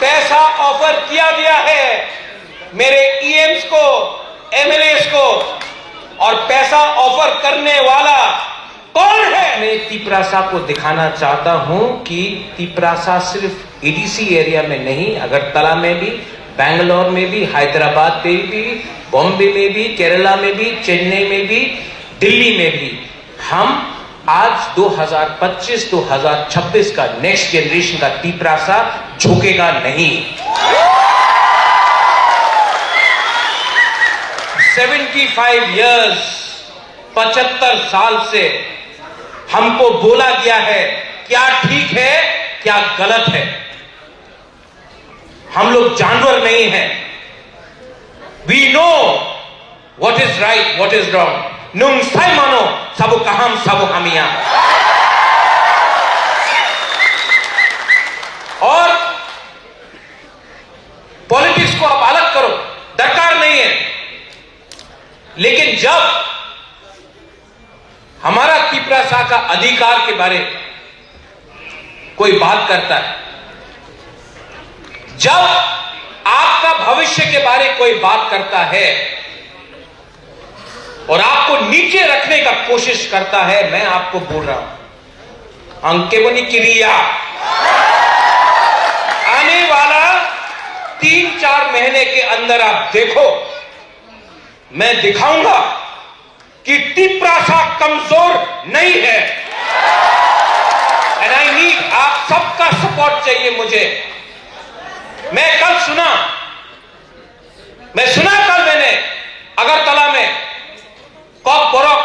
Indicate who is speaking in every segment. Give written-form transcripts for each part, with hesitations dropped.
Speaker 1: पैसा ऑफर किया गया है मेरे ईएम्स को, एमएलएस को, और पैसा ऑफर करने वाला कौन है? मैं तिपरासा को दिखाना चाहता हूं कि तिपरासा सिर्फ एडीसी एरिया में नहीं, अगरतला में भी, बैंगलोर में भी, हैदराबाद में भी, बॉम्बे में भी, केरला में भी, चेन्नई में भी, दिल्ली में भी, हम आज 2025-2026 का नेक्स्ट जनरेशन का तिपरासा झुकेगा नहीं। 75 इयर्स, 75 साल से हमको बोला गया है क्या ठीक है क्या गलत है। हम लोग जानवर नहीं हैं। We know what is right, what is wrong. नुंग साई मानो सबु कहम सबु हमिया। और पॉलिटिक्स को आप अलग करो, दरकार नहीं है। लेकिन जब हमारा तिपरासा का अधिकार के बारे कोई बात करता है, जब आपका भविष्य के बारे कोई बात करता है और आपको नीचे रखने का कोशिश करता है, मैं आपको बोल रहा हूं अंकेवनी क्रिया आने वाला 3-4 महीने के अंदर आप देखो, मैं दिखाऊंगा कि तिपरासा कमजोर नहीं है। एंड आई नीड आप सबका सपोर्ट चाहिए मुझे। मैं कल सुना कल मैंने अगरतला में कॉक बोरक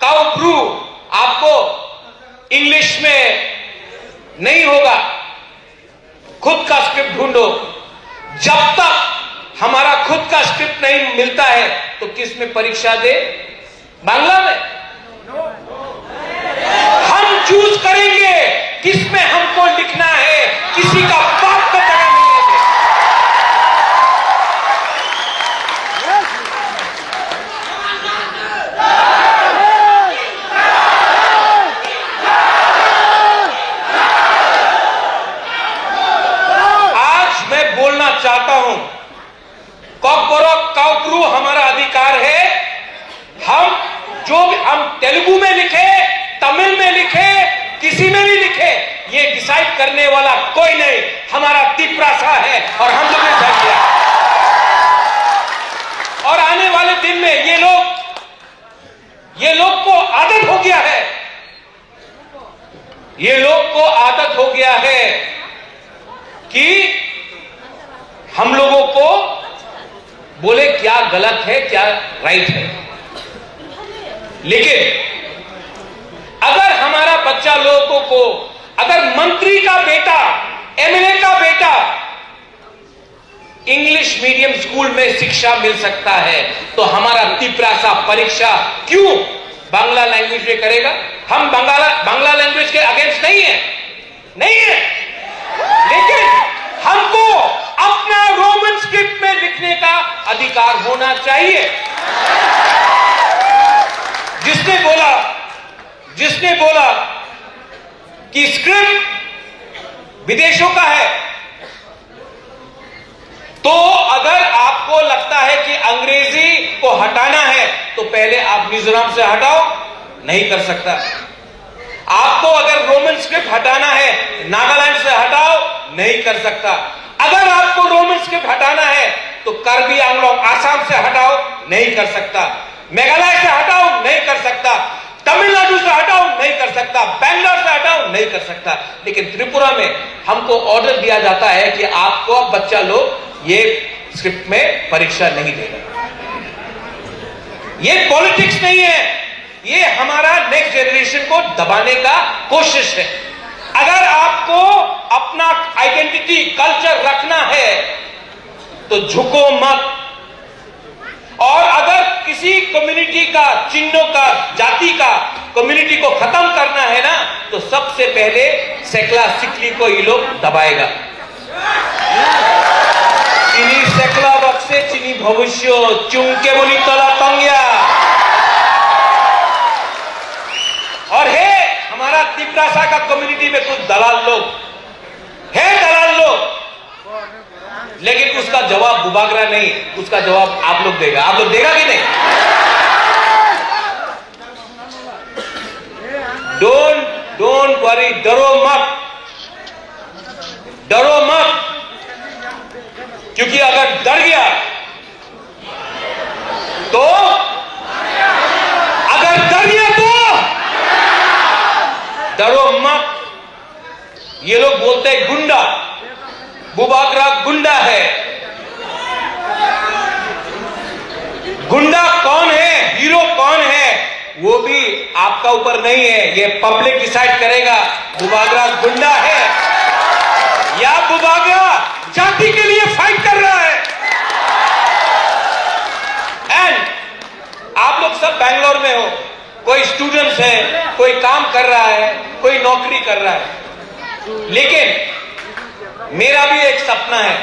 Speaker 1: काउ ब्रू, आपको इंग्लिश में नहीं होगा, खुद का स्क्रिप्ट ढूंढो। जब तक हमारा खुद का स्क्रिप्ट नहीं मिलता है तो किस में परीक्षा दे? बांग्ला में। हम चूज करेंगे किस में हमको लिखना है, किसी का बाप का जगह नहीं लेंगे। आज मैं बोलना चाहता हूं, कॉकबोरक काउप्रू हमारा अधिकार है। हम जो भी हम तेलुगु में लिखे, तमिल में लिखे, किसी में भी लिखे, ये डिसाइड करने वाला कोई नहीं, हमारा तिपरासा है और हम लोग ने तय किया। और आने वाले दिन में ये लोग को आदत हो गया है, ये लोग को आदत हो गया है कि हम लोगों को बोले क्या गलत है क्या राइट है। लेकिन अगर हमारा बच्चा लोगों को, अगर मंत्री का बेटा, एमएलए का बेटा इंग्लिश मीडियम स्कूल में शिक्षा मिल सकता है, तो हमारा तिपरासा परीक्षा क्यों बांग्ला लैंग्वेज में करेगा? हम बांग्ला लैंग्वेज के अगेंस्ट नहीं है। लेकिन हमको अपना रोमन स्क्रिप्ट में लिखने का अधिकार होना चाहिए। जिसने बोला कि स्क्रिप्ट विदेशों का है, तो अगर आपको लगता है कि अंग्रेजी को हटाना है तो पहले आप मिजोरम से हटाओ, नहीं कर सकता। आपको अगर रोमन स्क्रिप्ट हटाना है नागालैंड से हटाओ, नहीं कर सकता। अगर आपको रोमन स्क्रिप्ट हटाना है तो कार्बी आंगलोंग आसाम से हटाओ, नहीं कर सकता। मेघालय से हटाओ, नहीं कर सकता। तमिलनाडु से हटाओ, नहीं कर सकता। बैंगलोर से हटाओ, नहीं कर सकता। लेकिन त्रिपुरा में हमको ऑर्डर दिया जाता है कि आपको बच्चा लोग ये स्क्रिप्ट में परीक्षा नहीं देगा। ये पॉलिटिक्स नहीं है, ये हमारा नेक्स्ट जनरेशन को दबाने का कोशिश है। अगर आपको अपना आइडेंटिटी, कल्चर रखना है तो झुको मत। और अगर किसी कम्युनिटी का, चिन्हों का, जाति का कम्युनिटी को खत्म करना है ना, तो सबसे पहले सेकला सिकली को ये लोग दबाएगा। चिनी सेकला बक्से चिनी भविष्य चुंके बोली तला तंगिया। और है हमारा तिपरासा का कम्युनिटी में कुछ दलाल लोग है, दलाल लोग लेकिन उसका जवाब बुबागरा नहीं, उसका जवाब आप लोग देगा। आप लोग देगा कि नहीं? डोंट वरी, डरो मत, डरो मत, क्योंकि अगर डर गया तो, अगर डर गया तो डरो मत। ये लोग बोलते हैं गुंडा, बुबागरा गुंडा है। गुंडा कौन है, हीरो कौन है, वो भी आपका ऊपर नहीं है, ये पब्लिक डिसाइड करेगा। बुबागरा गुंडा है या बुबागरा जाति के लिए फाइट कर रहा है। एंड आप लोग सब बैंगलोर में हो, कोई स्टूडेंट्स है, कोई काम कर रहा है, कोई नौकरी कर रहा है, लेकिन मेरा भी एक सपना है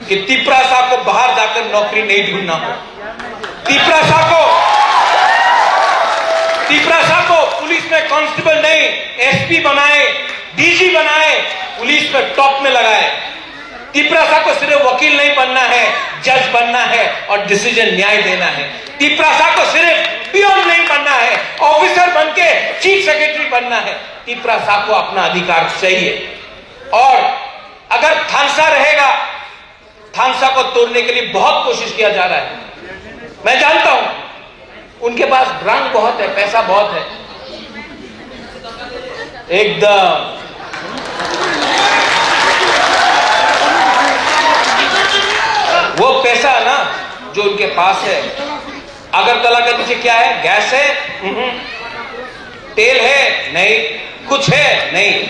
Speaker 1: कि तिपरासा को बाहर जाकर नौकरी नहीं ढूंढना हो। तिपरासा को पुलिस में कांस्टेबल नहीं, एसपी बनाए, डीजी बनाए, पुलिस में टॉप में लगाए। तिपरासा को सिर्फ वकील नहीं बनना है, जज बनना है और डिसीजन न्याय देना है। तिपरासा को सिर्फ पियोन नहीं बनना है, ऑफिसर बनके चीफ सेक्रेटरी बनना है। तिपरासा को अपना अधिकार चाहिए। और अगर थानसा रहेगा, थानसा को तोड़ने के लिए बहुत कोशिश किया जा रहा है। मैं जानता हूं उनके पास ब्रांड बहुत है, पैसा बहुत है, एकदम वो पैसा ना जो उनके पास है। अगरतला के नीचे क्या है? गैस है? तेल है? नहीं। कुछ है? नहीं।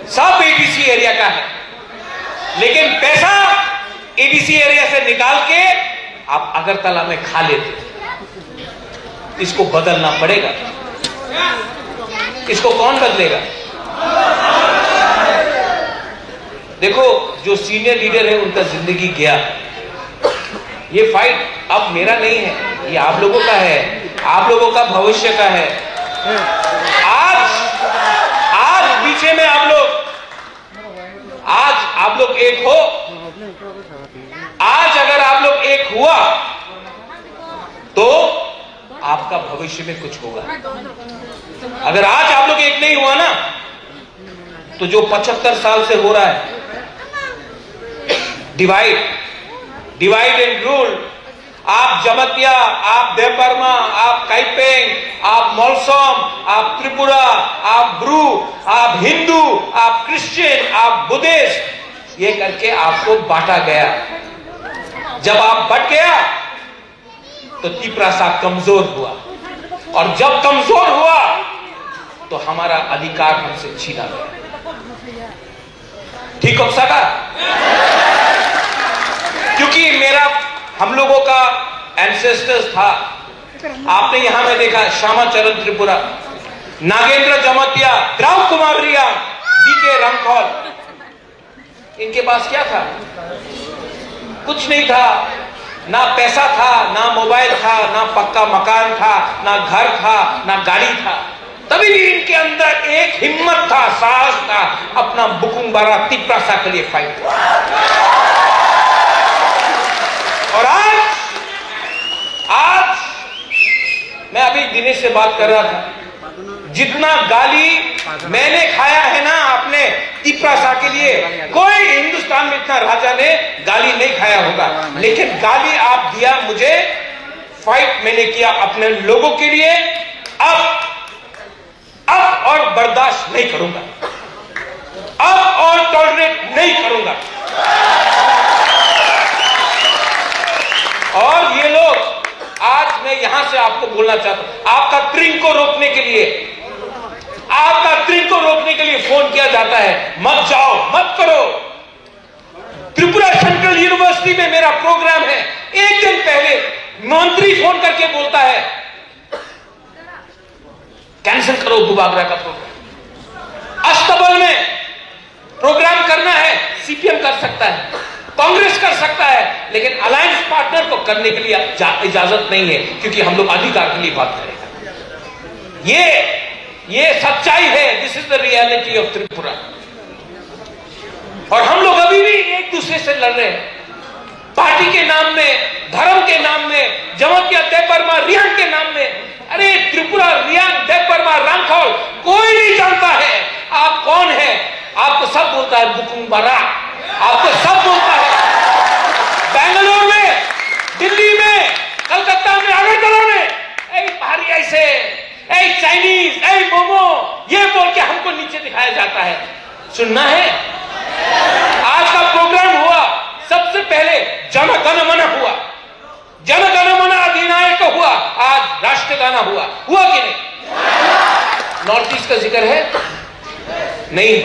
Speaker 1: सब एडीसी एरिया का है, लेकिन पैसा एडीसी एरिया से निकाल के आप अगरतला में खा लेते। इसको बदलना पड़ेगा। इसको कौन बदलेगा? देखो, जो सीनियर लीडर है उनका जिंदगी गया। ये फाइट अब मेरा नहीं है, ये आप लोगों का है, आप लोगों का भविष्य का है। आज पीछे में आप लोग एक हो। आज अगर आप लोग एक हुआ तो आपका भविष्य में कुछ होगा। अगर आज आप लोग एक नहीं हुआ ना, तो जो 75 साल से हो रहा है डिवाइड एंड रूल, आप जमतिया, आप देवबर्मा, आप काइपेंग, आप मोलसोम, आप त्रिपुरा, आप ब्रू, आप हिंदू, आप क्रिश्चियन, आप बुद्धिस्ट, ये करके आपको बांटा गया। जब आप बट गया तो तिपरासा कमजोर हुआ, और जब कमजोर हुआ तो हमारा अधिकार हमसे छीना गया। ठीक हो सका? क्योंकि हम लोगों का एंसेस्टर्स था। आपने यहां में देखा श्यामाचरण त्रिपुरा, नागेंद्र जमतिया, द्राव कुमार रिया, डीके रंगखौल, इनके पास क्या था? कुछ नहीं था। ना पैसा था, ना मोबाइल था, ना पक्का मकान था, ना घर था, ना गाड़ी था। तभी भी इनके अंदर एक हिम्मत था, साहस था, अपना बुकुम्बारा तिपरासा के लिए फाइट। और आज मैं अभी दिनेश से बात कर रहा था, जितना गाली मैंने खाया है ना आपने तिपरासा के लिए, कोई हिंदुस्तान में इतना राजा ने गाली नहीं खाया होगा। लेकिन गाली आप दिया मुझे, फाइट मैंने किया अपने लोगों के लिए। अब और बर्दाश्त नहीं करूंगा, अब और टॉलरेट नहीं करूंगा। और ये लोग, आज मैं यहां से आपको बोलना चाहता हूं, आपका ट्रिंग को रोकने के लिए फोन किया जाता है, मत जाओ, मत करो। त्रिपुरा सेंट्रल यूनिवर्सिटी में मेरा प्रोग्राम है, एक दिन पहले मंत्री फोन करके बोलता है कैंसिल करो बुबागरा का प्रोग्राम। अस्तबल में प्रोग्राम करना है, सीपीएम कर सकता है, कांग्रेस कर सकता है, लेकिन अलायंस पार्टनर को करने के लिए इजाजत नहीं है, क्योंकि हम लोग अधिकार के लिए बात करेंगे। ये सच्चाई है। This is the reality of Tripura. और हम लोग अभी भी एक दूसरे से लड़ जमतिया देबबर्मा रियांग के नाम में। अरे त्रिपुरा रियांग देबबर्मा रांखौल कोई नहीं जानता है आप कौन है। आपको सब बोलता है बुकुंग बारा, आपको सब बोलता है। बेंगलुरु में, दिल्ली में, कलकत्ता में, अगरतला में ऐ पहाड़ी ऐसे, ऐ चाइनीज, ऐ मोमो, ये बोल के हमको नीचे दिखाया जाता है। सुनना है? आज का प्रोग्राम हुआ, सबसे पहले जन गण मन हुआ, जन गण मन अधिनायक हुआ, आज राष्ट्रगाना हुआ कि नहीं? नॉर्थ ईस्ट का जिक्र है नहीं।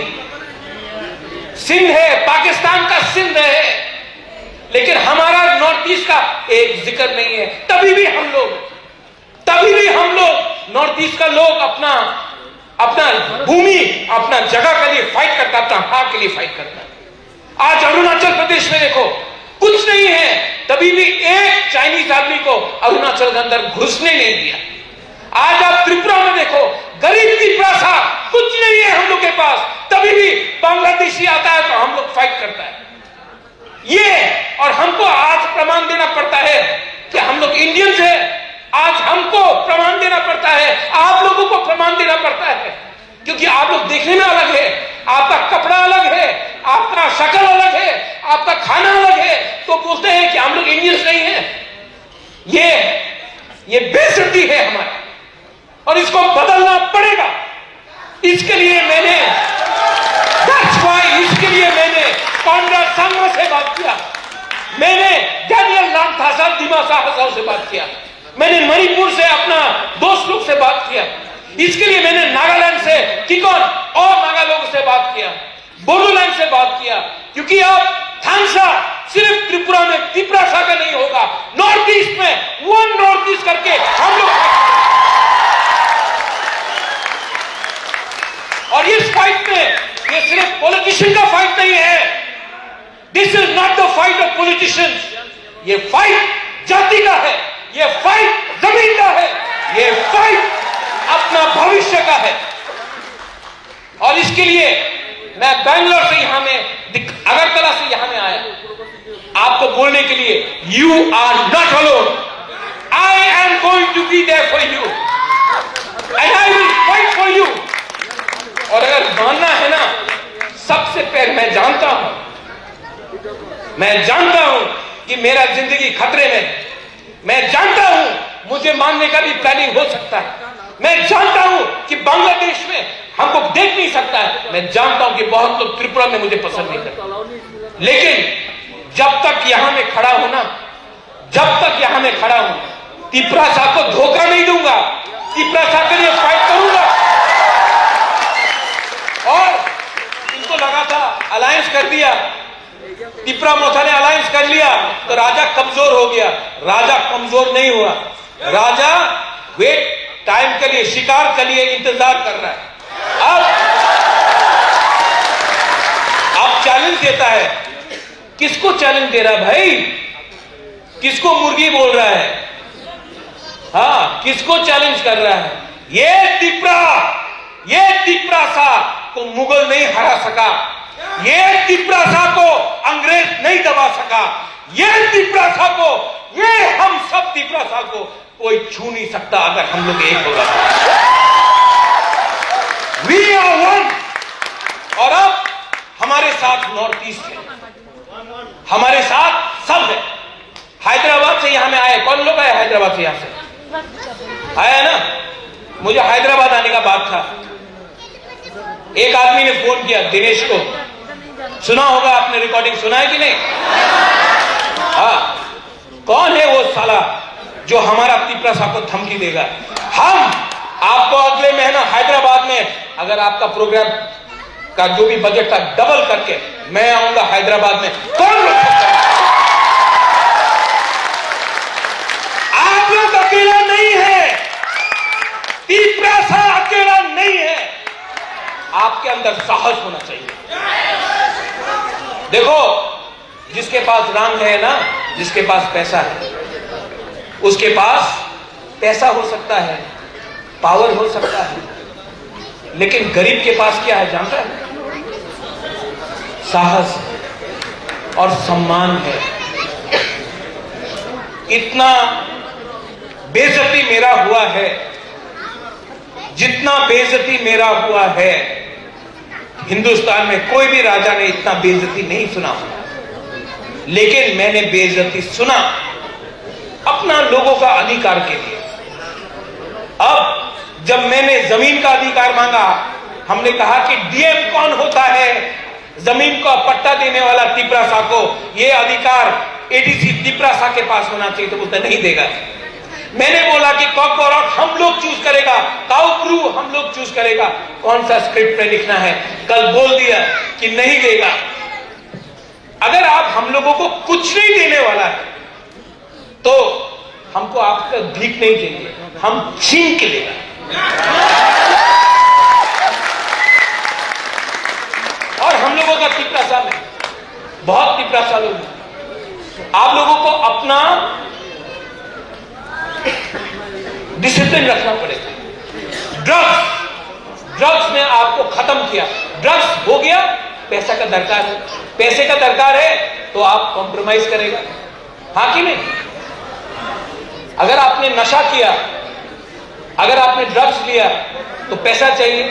Speaker 1: सिंध है, पाकिस्तान का सिंध है, लेकिन हमारा नॉर्थ ईस्ट का एक जिक्र नहीं है। तभी भी हम लोग नॉर्थ ईस्ट का लोग अपना भूमि, अपना जगह के लिए फाइट करता, अपना हक के लिए फाइट करता। आज अरुणाचल प्रदेश में देखो कुछ नहीं है, तभी भी एक चाइनीज आदमी को अरुणाचल के अंदर घुसने नहीं दिया। आज आप त्रिपुरा में देखो, गरीब त्रिपुरा सा कुछ नहीं है हम लोग के पास, तभी भी बांग्लादेशी आता है तो हम लोग फाइट करता है ये। और हमको आज प्रमाण देना पड़ता है कि हम लोग इंडियंस है। आज हमको प्रमाण देना पड़ता है, आप लोगों को प्रमाण देना पड़ता है, क्योंकि आप लोग देखने में अलग है, आपका कपड़ा अलग है, आपका शक्ल अलग है, आपका खाना अलग है, तो बोलते हैं कि हम लोग इंडियंस नहीं है। ये बेइज्जती है हमारा, और इसको बदलना पड़ेगा। इसके लिए मैंने कॉनराड सांगमा से बात किया, मैंने डैनियल नामथासा दिमासा हसाओ से बात किया, मैंने मणिपुर से अपना दोस्त लोग से बात किया। इसके लिए मैंने नागालैंड से किकोन और नागा लोगों से बात किया, बोडोलैंड से बात किया, क्योंकि अब थांगसा सिर्फ त्रिपुरा में त्रिपुरा का नहीं होगा, नॉर्थ ईस्ट में वन नॉर्थ ईस्ट करके हम लोग। और इस फाइट में ये सिर्फ पॉलिटिशियन का फाइट नहीं है, this is not the fight of politicians, ये फाइट जाति का है, ये फाइट जमीन का है, ये फाइट अपना भविष्य का है। और इसके लिए मैं बेंगलोर से यहां में, अगरतला से यहां में आया आपको बोलने के लिए, you are not alone, I am going to be there for you and I will fight for you. और अगर मानना है ना, सबसे पहले मैं जानता हूं कि मेरा जिंदगी खतरे में, मैं जानता हूं मुझे मानने का भी प्लानिंग हो सकता है, मैं जानता हूं कि बांग्लादेश में हमको देख नहीं सकता है, मैं जानता हूं कि बहुत लोग त्रिपुरा में मुझे पसंद नहीं करते, लेकिन जब तक यहां में खड़ा हूं ना, जब तक यहां में खड़ा हूं, त्रिपुरा साहब को धोखा नहीं दूंगा, त्रिपुरा साहब के लिए फाइट करूंगा। और इनको लगा था अलायंस कर दिया, त्रिपुरा मोथा ने अलायंस कर लिया तो राजा कमजोर हो गया, राजा कमजोर नहीं हुआ, राजा वेट टाइम के लिए, शिकार के लिए इंतजार कर रहा है। अब चैलेंज देता है, किसको चैलेंज दे रहा है भाई? किसको मुर्गी बोल रहा है? हाँ, किसको चैलेंज कर रहा है? ये त्रिपुरा सा को मुगल नहीं हरा सका, ये त्रिपुरा सा को अंग्रेज नहीं दबा सका, ये त्रिपुरा सा को, ये हम सब त्रिपुरा सा को कोई छू नहीं सकता अगर हम लोग एक होगा। We are one। और अब हमारे साथ नॉर्थ ईस्ट है, हमारे साथ सब है। हैदराबाद से यहां में आए, कौन लोग आए हैदराबाद से? यहां से आया ना, मुझे हैदराबाद आने का बात था, एक आदमी ने फोन किया, दिनेश को, सुना होगा आपने, रिकॉर्डिंग सुना है कि नहीं? हाँ, कौन है वो साला जो हमारा त्रिपुरा साहब को धमकी देगा? हम आपको अगले महीना हैदराबाद में, अगर आपका प्रोग्राम का जो भी बजट था डबल करके मैं आऊंगा हैदराबाद में, कौन रोक सकता है? आप लोग अकेला नहीं है, त्रिपुरा साहब अकेला नहीं है, आपके अंदर साहस होना चाहिए। देखो, जिसके पास रंग है ना, जिसके पास पैसा है, उसके पास पैसा हो सकता है, पावर हो सकता है, लेकिन गरीब के पास क्या है जानता है? साहस और सम्मान है। इतना बेइज्जती मेरा हुआ है, जितना बेइज्जती मेरा हुआ है, हिंदुस्तान में कोई भी राजा ने इतना बेइज्जती नहीं सुना। लेकिन मैंने बेइज्जती सुना अपना लोगों का अधिकार के लिए। अब जब मैंने जमीन का अधिकार मांगा, हमने कहा कि डीएम कौन होता है, जमीन को पट्टा देने वाला तिपरासा को, यह अधिकार एडीसी तिपरासा के पास होना चाहिए। तो बोलता नहीं देगा। मैंने बोला कि कॉकबॉरोक हम लोग चूज करेगा, काउक्रू हम लोग चूज करेगा कौन सा स्क्रिप्ट पे लिखना है। कल बोल दिया कि नहीं देगा। अगर आप हम लोगों को कुछ नहीं देने वाला है तो हमको आपका भीख नहीं चाहिए, हम छीन के लेगा। और हम लोगों का तिपरासा में बहुत तिपरासा लोग हैं। आप लोगों को अपना डिसिप्लिन रखना पड़ेगा। ड्रग्स ने आपको खत्म किया। ड्रग्स हो गया, पैसा का दरकार है, पैसे का दरकार है तो आप कॉम्प्रोमाइज करेगा, हाँ कि नहीं? अगर आपने नशा किया, अगर आपने ड्रग्स लिया तो पैसा चाहिए,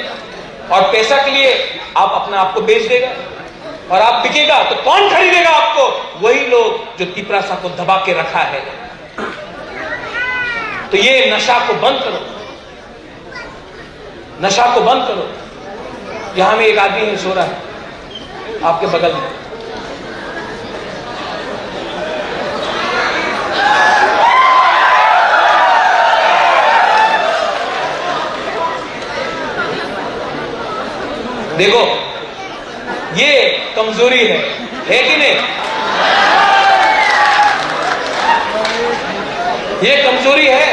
Speaker 1: और पैसा के लिए आप अपना आपको बेच देगा, और आप बिकेगा तो कौन खरीदेगा आपको? वही लोग जो तिपरासा को दबा के रखा है। तो ये नशा को बंद करो, नशा को बंद करो। यहां में एक आदमी है, सो रहा है आपके बगल में। देखो ये कमजोरी है कि नहीं? ये कमजोरी है।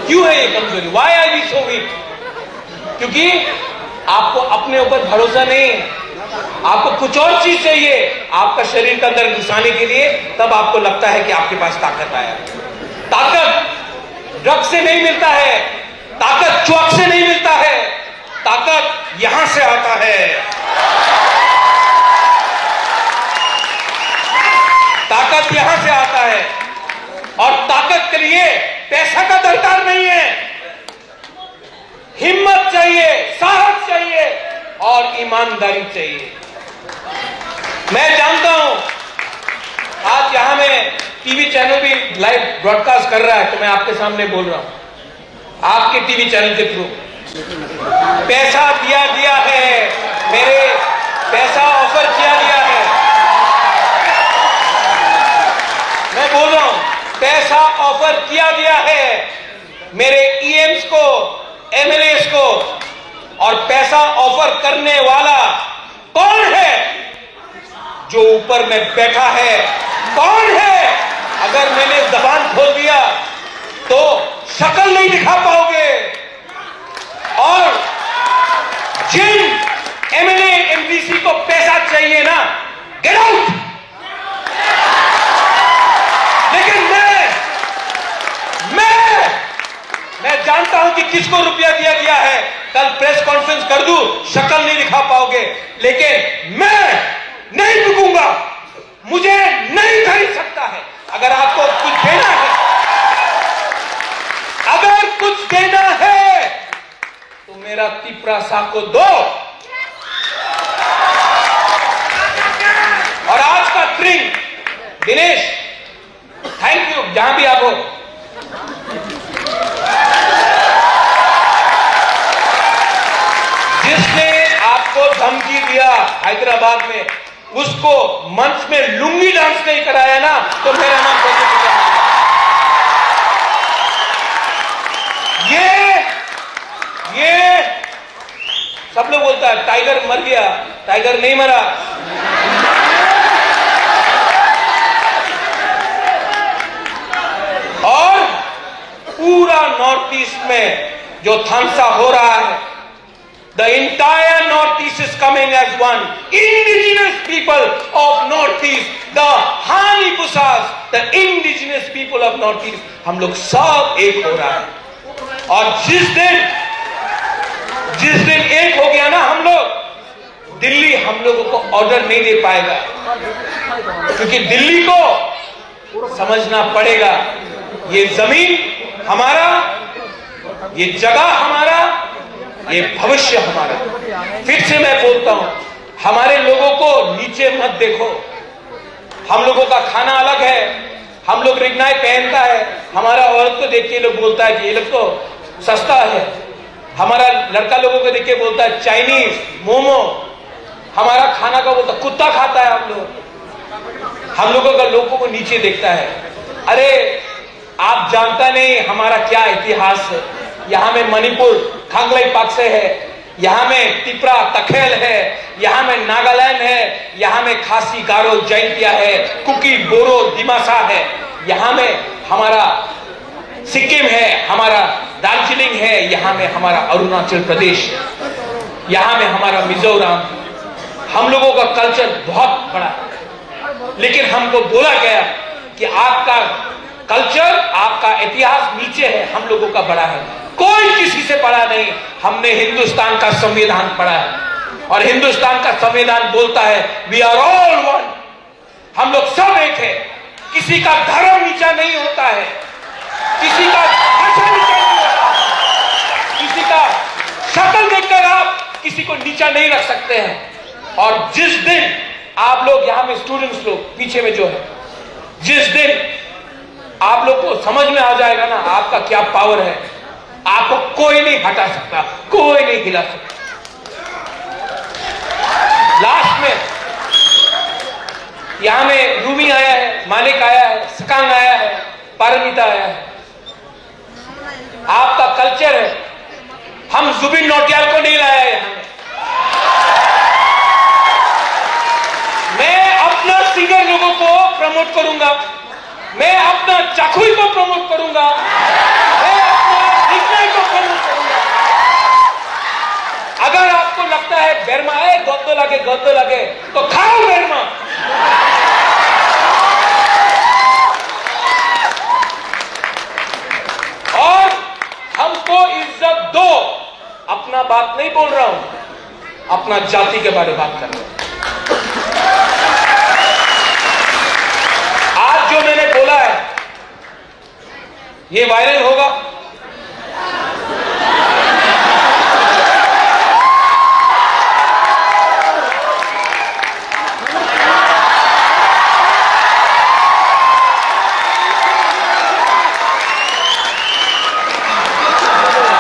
Speaker 1: क्यों है ये कमजोरी? Why are we so weak? क्योंकि आपको अपने ऊपर भरोसा नहीं है, आपको कुछ और चीज चाहिए आपका शरीर के अंदर घुसाने के लिए, तब आपको लगता है कि आपके पास ताकत आया। ताकत ड्रग से नहीं मिलता है, ताकत च्वाक से नहीं मिलता है, ताकत यहां से आता है। ताकत यहां से आता है, और ताकत के लिए पैसा का दरकार नहीं है। हिम्मत चाहिए, साहस चाहिए और ईमानदारी चाहिए। मैं जानता हूं आज यहां में टीवी चैनल भी लाइव ब्रॉडकास्ट कर रहा है, तो मैं आपके सामने बोल रहा हूं आपके टीवी चैनल के थ्रू। पैसा दिया है, मेरे पैसा ऑफर किया गया है। मैं बोल रहा हूं पैसा ऑफर किया गया है मेरे ईएम्स को, एमएलएस को। और पैसा ऑफर करने वाला कौन है? जो ऊपर में बैठा है। कौन है? अगर मैंने जबान खोल दिया तो शक्ल नहीं दिखा पाओगे। और जिन एमएलए एमडीसी को पैसा चाहिए ना, गेट आउट। लेकिन मैं जानता हूं कि किसको रुपया दिया गया है। कल प्रेस कॉन्फ्रेंस कर दूं, शक्ल नहीं दिखा पाओगे, लेकिन मैं नहीं रुकूंगा। मुझे नहीं खरीद सकता है। अगर आपको कुछ देना है, अगर कुछ देना है तो मेरा तिपरासा को दो। और आज का ड्रिंक, दिनेश थैंक यू, जहां भी आप हो, जिसने आपको धमकी दिया हैदराबाद में, उसको मंच में लुंगी डांस नहीं कराया ना, तो मेरा नाम ये सब लोग बोलता है टाइगर मर गया, टाइगर नहीं मरा। और पूरा नॉर्थ ईस्ट में जो थामसा हो रहा है, the entire northeast is coming as one. Indigenous people of northeast, the Hanipusas, the indigenous people of northeast, हम लोग सब एक हो रहा है। और जिस दिन एक हो गया ना हम लोग, दिल्ली हम लोगों को ऑर्डर नहीं दे पाएगा, क्योंकि दिल्ली को समझना पड़ेगा ये जमीन हमारा, ये जगह हमारा, ये भविष्य हमारा। फिर से मैं बोलता हूं, हमारे लोगों को नीचे मत देखो। हम लोगों का खाना अलग है, हम लोग रिगनाई पहनता है, हमारा औरत को देख के लोग बोलता है कि ये लोग तो सस्ता है। हमारा लड़का लोगों को देख के बोलता है चाइनीज, मोमो। हमारा खाना का बोलता कुत्ता खाता है हम लोगों का लोगों को नीचे देखता है। अरे आप जानता नहीं हमारा क्या इतिहास है। यहां में मणिपुर खांगलाई पाक से है, यहां में तिपरा तखेल है, यहां में नागालैंड है, यहां में खासी गारो जैंतिया है, कुकी बोरो दिमासा है, यहां में हमारा सिक्किम है, हमारा दार्जिलिंग है, यहां में हमारा अरुणाचल प्रदेश, यहां में हमारा मिजोरम। हम लोगों का कल्चर बहुत बड़ा है, लेकिन हमको बोला गया कि आपका कल्चर, आपका इतिहास नीचे है, हम लोगों का बड़ा है। कोई किसी से बड़ा नहीं। हमने हिंदुस्तान का संविधान पढ़ा है और हिंदुस्तान का संविधान बोलता है वी आर ऑल वन। हम लोग सब एक है। किसी का धर्म नीचा नहीं होता है, किसी का भाषा नीचा नहीं होता, किसी का शक्ल देखकर आप किसी को नीचा नहीं रख सकते हैं। और जिस दिन आप लोग यहां में स्टूडेंट्स लोग पीछे में जो है, जिस दिन आप लोग को समझ में आ जाएगा ना आपका क्या पावर है, आपको कोई नहीं हटा सकता, कोई नहीं हिला सकता। लास्ट में यहां में रूमी आया है, मालिक आया है, सकांग आया है, पारमिता आया है। आपका कल्चर है। हम जुबिन नौटियाल को नहीं लाया यहां में। मैं अपना सिंगर लोगों को प्रमोट करूंगा, मैं अपना चाकुई को प्रमोट करूंगा, मैं अपना दिखनाई को प्रमोट करूंगा। अगर आपको लगता है बेरमा है गद्दो लगे तो खाओ बेरमा। और हमको इज्जत दो। अपना बात नहीं बोल रहा हूं, अपना जाति के बारे में बात कर रहा हूं। आज जो मैंने बोला है ये वायरल होगा।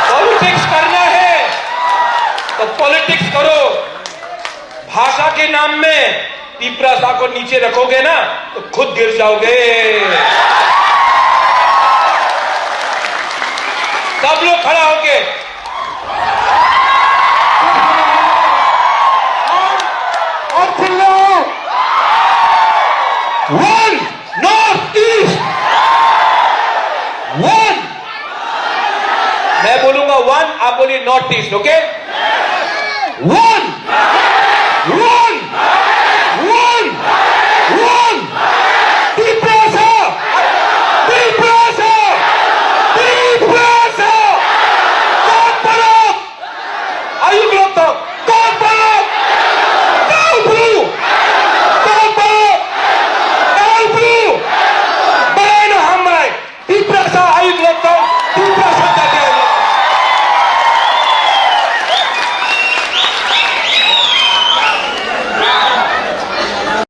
Speaker 1: पॉलिटिक्स करना है तो पॉलिटिक्स करो। भाषा के नाम में तिपरासा को नीचे रखोगे ना तो खुद गिर जाओगे। सब लोग खड़ा होके और चिल्लाओ, वन नॉर्थ ईस्ट, वन। मैं बोलूंगा वन, आप बोलिए नॉर्थ ईस्ट। Okay, one